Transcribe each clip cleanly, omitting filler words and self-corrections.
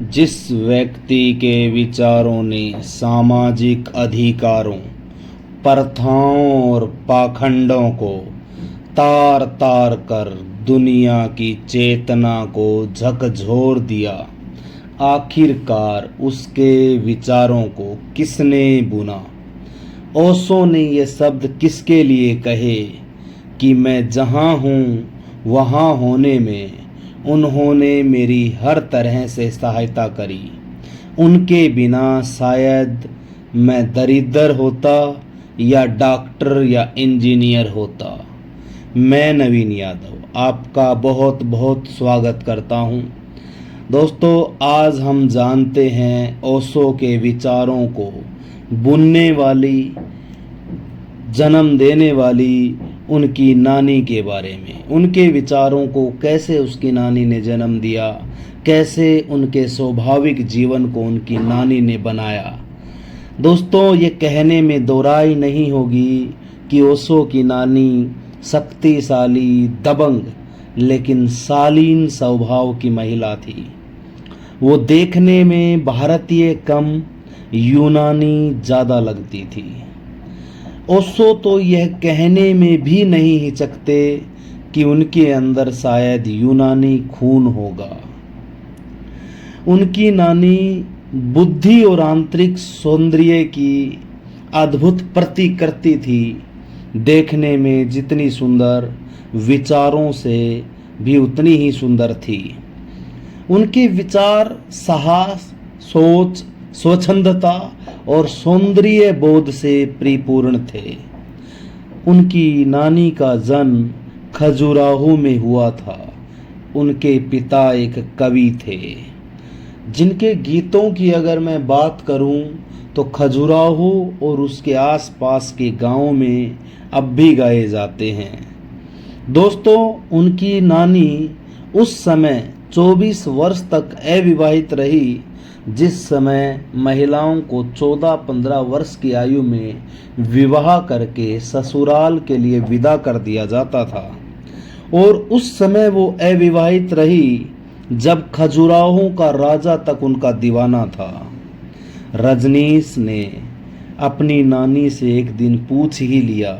जिस व्यक्ति के विचारों ने सामाजिक अधिकारों, प्रथाओं और पाखंडों को तार तार कर दुनिया की चेतना को झकझोर दिया, आखिरकार उसके विचारों को किसने बुना? ओशो ने ये शब्द किसके लिए कहे कि मैं जहाँ हूँ वहाँ होने में उन्होंने मेरी हर तरह से सहायता करी। उनके बिना शायद मैं दरिद्र होता या डॉक्टर या इंजीनियर होता। मैं नवीन यादव आपका बहुत बहुत स्वागत करता हूँ। दोस्तों, आज हम जानते हैं ओशो के विचारों को बुनने वाली, जन्म देने वाली उनकी नानी के बारे में। उनके विचारों को कैसे उसकी नानी ने जन्म दिया, कैसे उनके स्वाभाविक जीवन को उनकी नानी ने बनाया। दोस्तों, ये कहने में दो राय नहीं होगी कि ओशो की नानी शक्तिशाली, दबंग लेकिन शालीन स्वभाव की महिला थी। वो देखने में भारतीय कम यूनानी ज़्यादा लगती थी। ओशो तो यह कहने में भी नहीं हिचकते कि उनके अंदर शायद यूनानी खून होगा। उनकी नानी बुद्धि और आंतरिक सौंदर्य की अद्भुत प्रतिकृति थी। देखने में जितनी सुंदर, विचारों से भी उतनी ही सुंदर थी। उनके विचार साहस, सोच, स्वच्छंदता और सौंदर्य बोध से परिपूर्ण थे। उनकी नानी का जन्म खजुराहो में हुआ था। उनके पिता एक कवि थे जिनके गीतों की अगर मैं बात करूं तो खजुराहो और उसके आसपास के गांवों में अब भी गाए जाते हैं। दोस्तों, उनकी नानी उस समय 24 वर्ष तक अविवाहित रही, जिस समय महिलाओं को 14-15 वर्ष की आयु में विवाह करके ससुराल के लिए विदा कर दिया जाता था। और उस समय वो अविवाहित रही जब खजुराहो का राजा तक उनका दीवाना था। रजनीश ने अपनी नानी से एक दिन पूछ ही लिया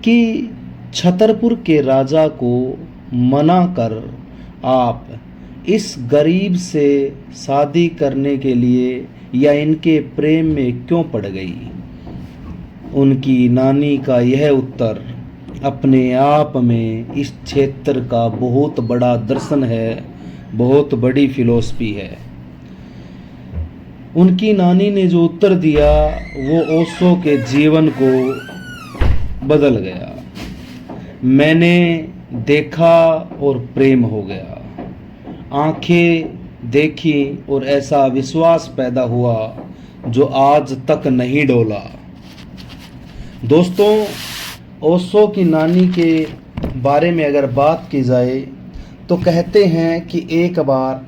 कि छतरपुर के राजा को मना कर आप इस गरीब से शादी करने के लिए या इनके प्रेम में क्यों पड़ गई? उनकी नानी का यह उत्तर अपने आप में इस क्षेत्र का बहुत बड़ा दर्शन है, बहुत बड़ी फिलॉसफी है। उनकी नानी ने जो उत्तर दिया वो ओशो के जीवन को बदल गया। मैंने देखा और प्रेम हो गया। आंखें देखी और ऐसा विश्वास पैदा हुआ जो आज तक नहीं डोला। दोस्तों, ओशो की नानी के बारे में अगर बात की जाए तो कहते हैं कि एक बार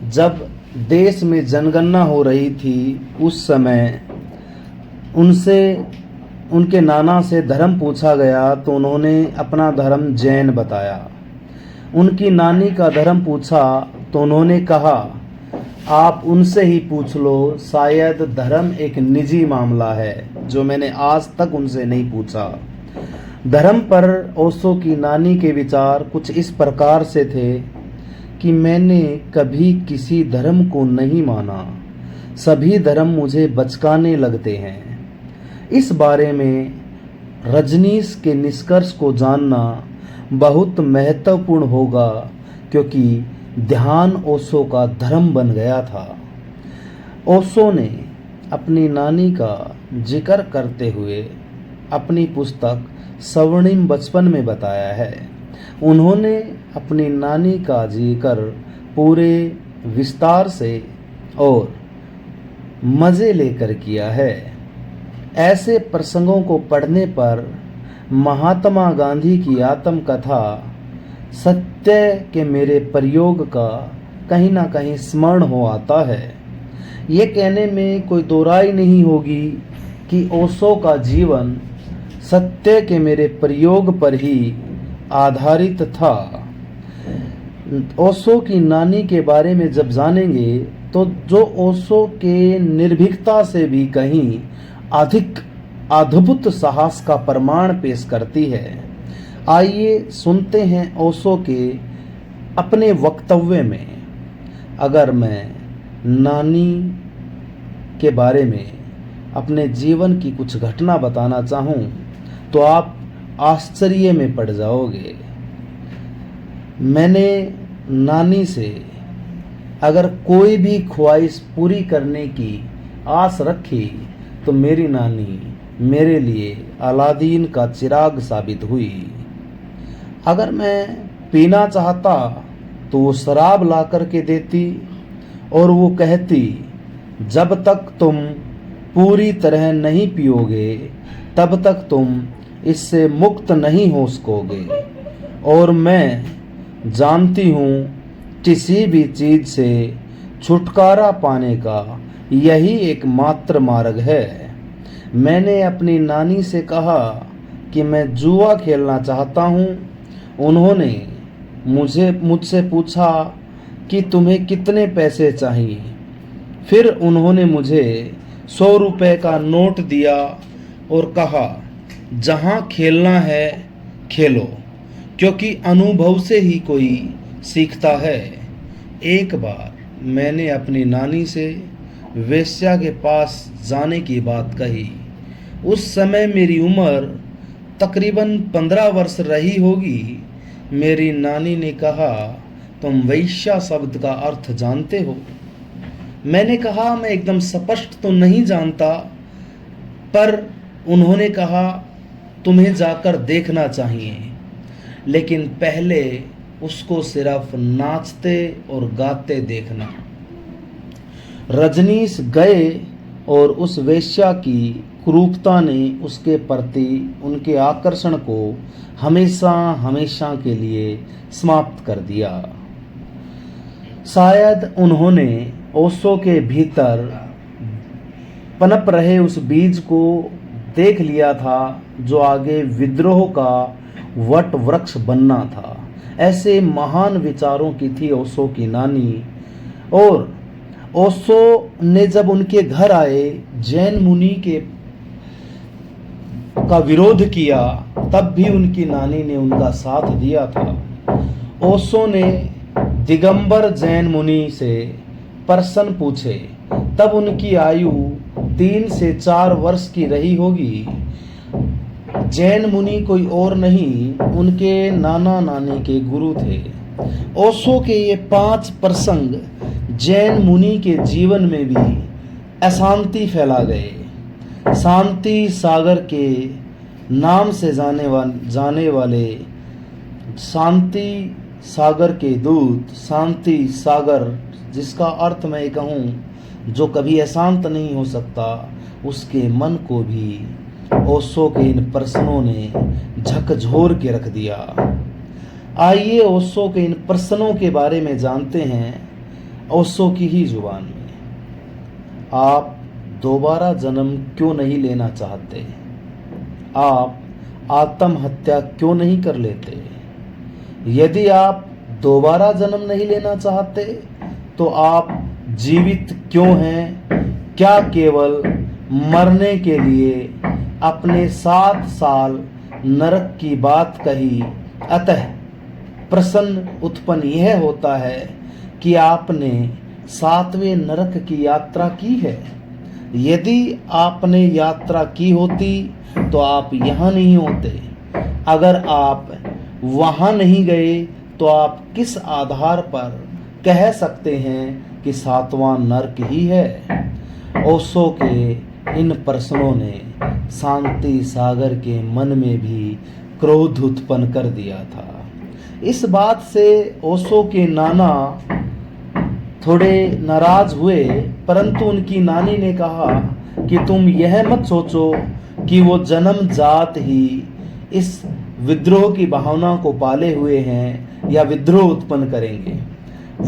जब देश में जनगणना हो रही थी, उस समय उनके नाना से धर्म पूछा गया तो उन्होंने अपना धर्म जैन बताया। उनकी नानी का धर्म पूछा तो उन्होंने कहा, आप उनसे ही पूछ लो, शायद धर्म एक निजी मामला है जो मैंने आज तक उनसे नहीं पूछा। धर्म पर ओशो की नानी के विचार कुछ इस प्रकार से थे कि मैंने कभी किसी धर्म को नहीं माना, सभी धर्म मुझे बचकाने लगते हैं। इस बारे में रजनीश के निष्कर्ष को जानना बहुत महत्वपूर्ण होगा, क्योंकि ध्यान ओशो का धर्म बन गया था। ओशो ने अपनी नानी का जिक्र करते हुए अपनी पुस्तक स्वर्णिम बचपन में बताया है। उन्होंने अपनी नानी का जिक्र पूरे विस्तार से और मज़े लेकर किया है। ऐसे प्रसंगों को पढ़ने पर महात्मा गांधी की आत्मकथा सत्य के मेरे प्रयोग का कहीं ना कहीं स्मरण हो आता है। ये कहने में कोई दो राय नहीं होगी कि ओशो का जीवन सत्य के मेरे प्रयोग पर ही आधारित था। ओशो की नानी के बारे में जब जानेंगे तो जो ओशो के निर्भीकता से भी कहीं अधिक अद्भुत साहस का प्रमाण पेश करती है। आइए सुनते हैं ओशो के अपने वक्तव्य में। अगर मैं नानी के बारे में अपने जीवन की कुछ घटना बताना चाहूँ तो आप आश्चर्य में पड़ जाओगे। मैंने नानी से अगर कोई भी ख्वाहिश पूरी करने की आस रखी तो मेरी नानी मेरे लिए अलादीन का चिराग साबित हुई। अगर मैं पीना चाहता तो वो शराब ला कर के देती और वो कहती, जब तक तुम पूरी तरह नहीं पियोगे तब तक तुम इससे मुक्त नहीं हो सकोगे। और मैं जानती हूँ किसी भी चीज से छुटकारा पाने का यही एकमात्र मार्ग है। मैंने अपनी नानी से कहा कि मैं जुआ खेलना चाहता हूँ। उन्होंने मुझसे पूछा कि तुम्हें कितने पैसे चाहिए। फिर उन्होंने मुझे 100 रुपए का नोट दिया और कहा, जहाँ खेलना है खेलो, क्योंकि अनुभव से ही कोई सीखता है। एक बार मैंने अपनी नानी से वेश्या के पास जाने की बात कही। उस समय मेरी उम्र तकरीबन 15 वर्ष रही होगी। मेरी नानी ने कहा, तुम वेश्या शब्द का अर्थ जानते हो? मैंने कहा, मैं एकदम स्पष्ट तो नहीं जानता, पर उन्होंने कहा तुम्हें जाकर देखना चाहिए, लेकिन पहले उसको सिर्फ नाचते और गाते देखना। रजनीश गए और उस वेश्या की क्रूरता ने उसके प्रति उनके आकर्षण को हमेशा हमेशा के लिए समाप्त कर दिया। शायद उन्होंने ओशो के भीतर पनप रहे उस बीज को देख लिया था जो आगे विद्रोह का वट वृक्ष बनना था। ऐसे महान विचारों की थी ओशो की नानी। और ओशो ने जब उनके घर आए, जैन मुनि का विरोध किया, तब भी उनकी नानी ने उनका साथ दिया था। ओशो ने दिगंबर जैन मुनि से प्रश्न पूछे, तब उनकी आयु 3 से 4 वर्ष की रही होगी। जैन मुनि कोई और नहीं, उनके नाना नानी के गुरु थे। ओशो के ये 5 प्रसंग जैन मुनि के जीवन में भी अशांति फैला गए। शांति सागर के नाम से जाने वाले शांति सागर के दूत, शांति सागर, जिसका अर्थ मैं कहूँ जो कभी अशांत नहीं हो सकता, उसके मन को भी ओशो के इन प्रश्नों ने झकझोर के रख दिया। आइए ओशो के इन प्रश्नों के बारे में जानते हैं ओशो की ही जुबान में। आप दोबारा जन्म क्यों नहीं लेना चाहते? आप आत्महत्या क्यों नहीं कर लेते? यदि आप दोबारा जन्म नहीं लेना चाहते तो आप जीवित क्यों हैं? क्या केवल मरने के लिए अपने 7 साल नरक की बात कही? अतः प्रश्न उत्पन्न यह होता है कि आपने 7वें नरक की यात्रा की है। यदि आपने यात्रा की होती तो आप यहाँ नहीं होते। अगर आप वहाँ नहीं गए तो आप किस आधार पर कह सकते हैं कि 7वां नरक ही है? ओशो के इन प्रश्नों ने शांति सागर के मन में भी क्रोध उत्पन्न कर दिया था। इस बात से ओशो के नाना थोड़े नाराज हुए, परंतु उनकी नानी ने कहा कि तुम यह मत सोचो कि वो जन्म जात ही इस विद्रोह की भावना को पाले हुए हैं या विद्रोह उत्पन्न करेंगे।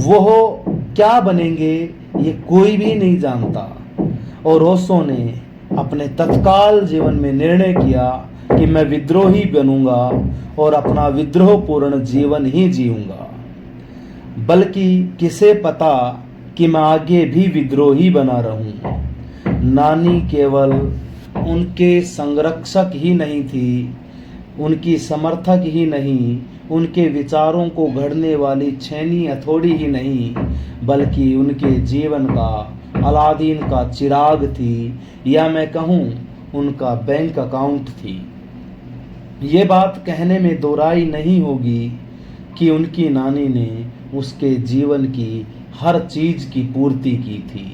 वो क्या बनेंगे ये कोई भी नहीं जानता। और ओशो ने अपने तत्काल जीवन में निर्णय किया कि मैं विद्रोही बनूंगा और अपना विद्रोह पूर्ण जीवन ही जीऊंगा। बल्कि किसे पता कि मैं आगे भी विद्रोही बना रहूं। नानी केवल उनके संरक्षक ही नहीं थी, उनकी समर्थक ही नहीं, उनके विचारों को गढ़ने वाली छेनी हथौड़ी ही नहीं, बल्कि उनके जीवन का अलादीन का चिराग थी, या मैं कहूँ उनका बैंक अकाउंट थी। ये बात कहने में दो राय नहीं होगी कि उनकी नानी ने उसके जीवन की हर चीज की पूर्ति की थी।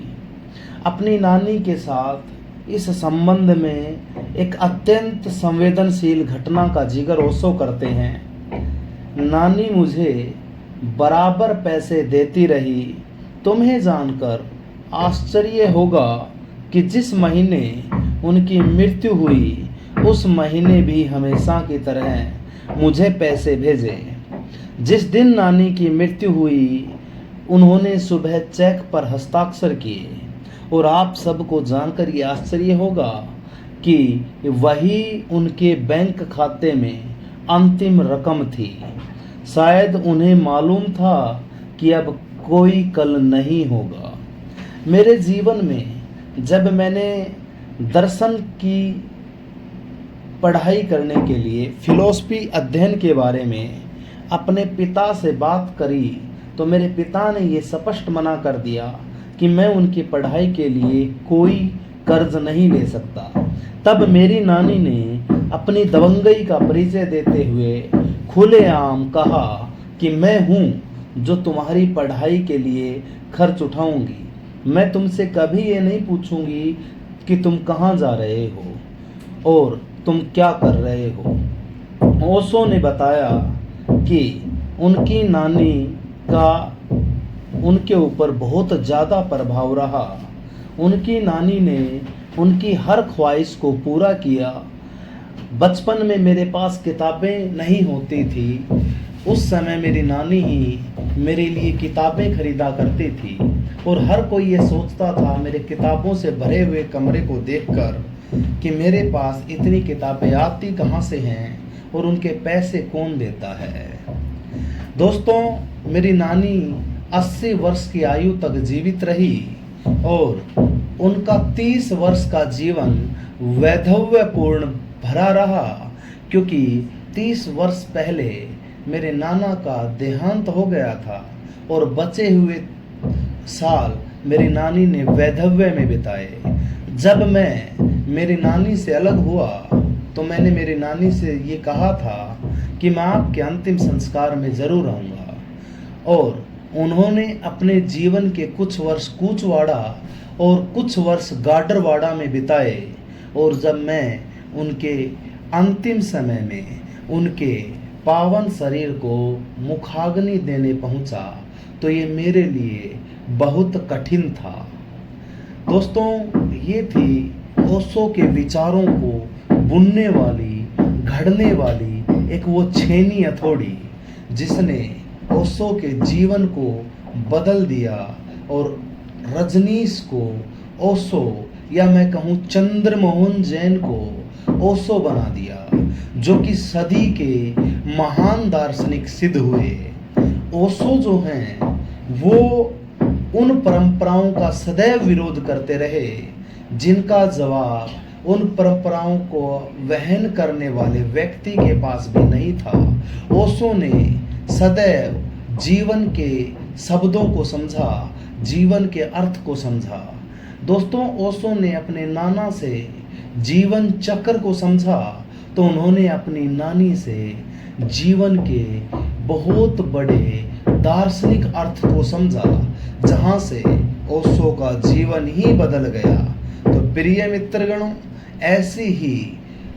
अपनी नानी के साथ इस संबंध में एक अत्यंत संवेदनशील घटना का जिक्र ओशो करते हैं। नानी मुझे बराबर पैसे देती रही। तुम्हें जानकर आश्चर्य होगा कि जिस महीने उनकी मृत्यु हुई उस महीने भी हमेशा की तरह मुझे पैसे भेजे। जिस दिन नानी की मृत्यु हुई उन्होंने सुबह चेक पर हस्ताक्षर किए, और आप सबको जानकर ये आश्चर्य होगा कि वही उनके बैंक खाते में अंतिम रकम थी। शायद उन्हें मालूम था कि अब कोई कल नहीं होगा। मेरे जीवन में जब मैंने दर्शन की पढ़ाई करने के लिए फिलॉसफी अध्ययन के बारे में अपने पिता से बात करी तो मेरे पिता ने ये स्पष्ट मना कर दिया कि मैं उनकी पढ़ाई के लिए कोई कर्ज नहीं ले सकता। तब मेरी नानी ने अपनी दबंगई का परिचय देते हुए खुलेआम कहा कि मैं हूँ जो तुम्हारी पढ़ाई के लिए खर्च उठाऊंगी। मैं तुमसे कभी ये नहीं पूछूंगी कि तुम कहाँ जा रहे हो और तुम क्या कर रहे हो। ओशो ने बताया कि उनकी नानी का उनके ऊपर बहुत ज़्यादा प्रभाव रहा। उनकी नानी ने उनकी हर ख्वाहिश को पूरा किया। बचपन में मेरे पास किताबें नहीं होती थी, उस समय मेरी नानी ही मेरे लिए किताबें खरीदा करती थी, और हर कोई ये सोचता था मेरे किताबों से भरे हुए कमरे को देखकर कि मेरे पास इतनी किताबें आती कहाँ से हैं और उनके पैसे कौन देता है। दोस्तों, मेरी नानी 80 वर्ष की आयु तक जीवित रही और उनका 30 वर्ष का जीवन वैधव्यपूर्ण भरा रहा, क्योंकि 30 वर्ष पहले मेरे नाना का देहांत हो गया था और बचे हुए साल मेरी नानी ने वैधव्य में बिताए। जब मैं मेरी नानी से अलग हुआ तो मैंने मेरी नानी से ये कहा था कि मैं आपके अंतिम संस्कार में ज़रूर आऊँगा, और उन्होंने अपने जीवन के कुछ वर्ष कूचवाड़ा और कुछ वर्ष गाडरवाड़ा में बिताए। और जब मैं उनके अंतिम समय में उनके पावन शरीर को मुखाग्नि देने पहुंचा तो ये मेरे लिए बहुत कठिन था। दोस्तों, ये थी ओशो के विचारों को बुनने वाली, घड़ने वाली एक वो छेनी हथौड़ी जिसने ओशो के जीवन को बदल दिया और रजनीश को ओशो, या मैं कहूँ चंद्रमोहन जैन को ओशो बना दिया, जो कि सदी के महान दार्शनिक सिद्ध हुए। ओशो जो हैं वो उन परंपराओं का सदैव विरोध करते रहे जिनका जवाब उन परंपराओं को वहन करने वाले व्यक्ति के पास भी नहीं था। ओशो ने सदैव जीवन के शब्दों को समझा, जीवन के अर्थ को समझा। दोस्तों, ओशो ने अपने नाना से जीवन चक्र को समझा तो उन्होंने अपनी नानी से जीवन के बहुत बड़े दार्शनिक अर्थ को समझा, जहां से ओशो का जीवन ही बदल गया। तो प्रिय मित्रगणों, ऐसी ही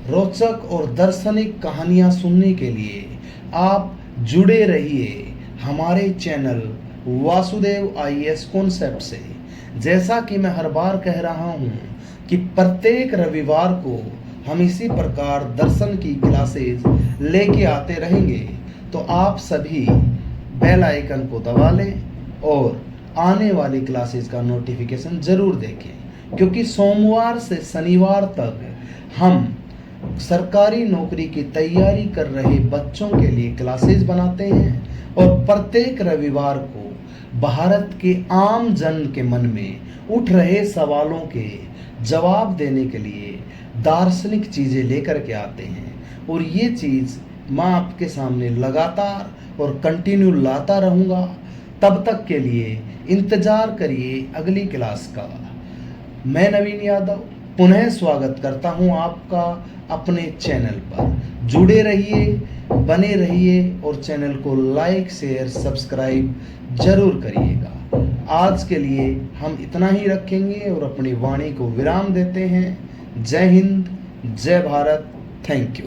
रोचक और दार्शनिक कहानियां सुनने के लिए आप जुड़े रहिए हमारे चैनल वासुदेव आईएएस कॉन्सेप्ट से। जैसा कि मैं हर बार कह रहा हूं कि प्रत्येक रविवार को हम इसी प्रकार दर्शन की क्लासेस लेके आते रहेंगे, तो आप सभी बेल आइकन को दबा लें और आने वाली क्लासेस का नोटिफिकेशन ज़रूर देखें, क्योंकि सोमवार से शनिवार तक हम सरकारी नौकरी की तैयारी कर रहे बच्चों के लिए क्लासेस बनाते हैं और प्रत्येक रविवार को भारत के आम जन के मन में उठ रहे सवालों के जवाब देने के लिए दार्शनिक चीज़ें लेकर के आते हैं। और ये चीज़ मैं आपके सामने लगातार और कंटिन्यू लाता रहूँगा। तब तक के लिए इंतज़ार करिए अगली क्लास का। मैं नवीन यादव पुनः स्वागत करता हूं आपका अपने चैनल पर। जुड़े रहिए, बने रहिए और चैनल को लाइक शेयर सब्सक्राइब जरूर करिएगा। आज के लिए हम इतना ही रखेंगे और अपनी वाणी को विराम देते हैं। जय हिंद, जय भारत, थैंक यू।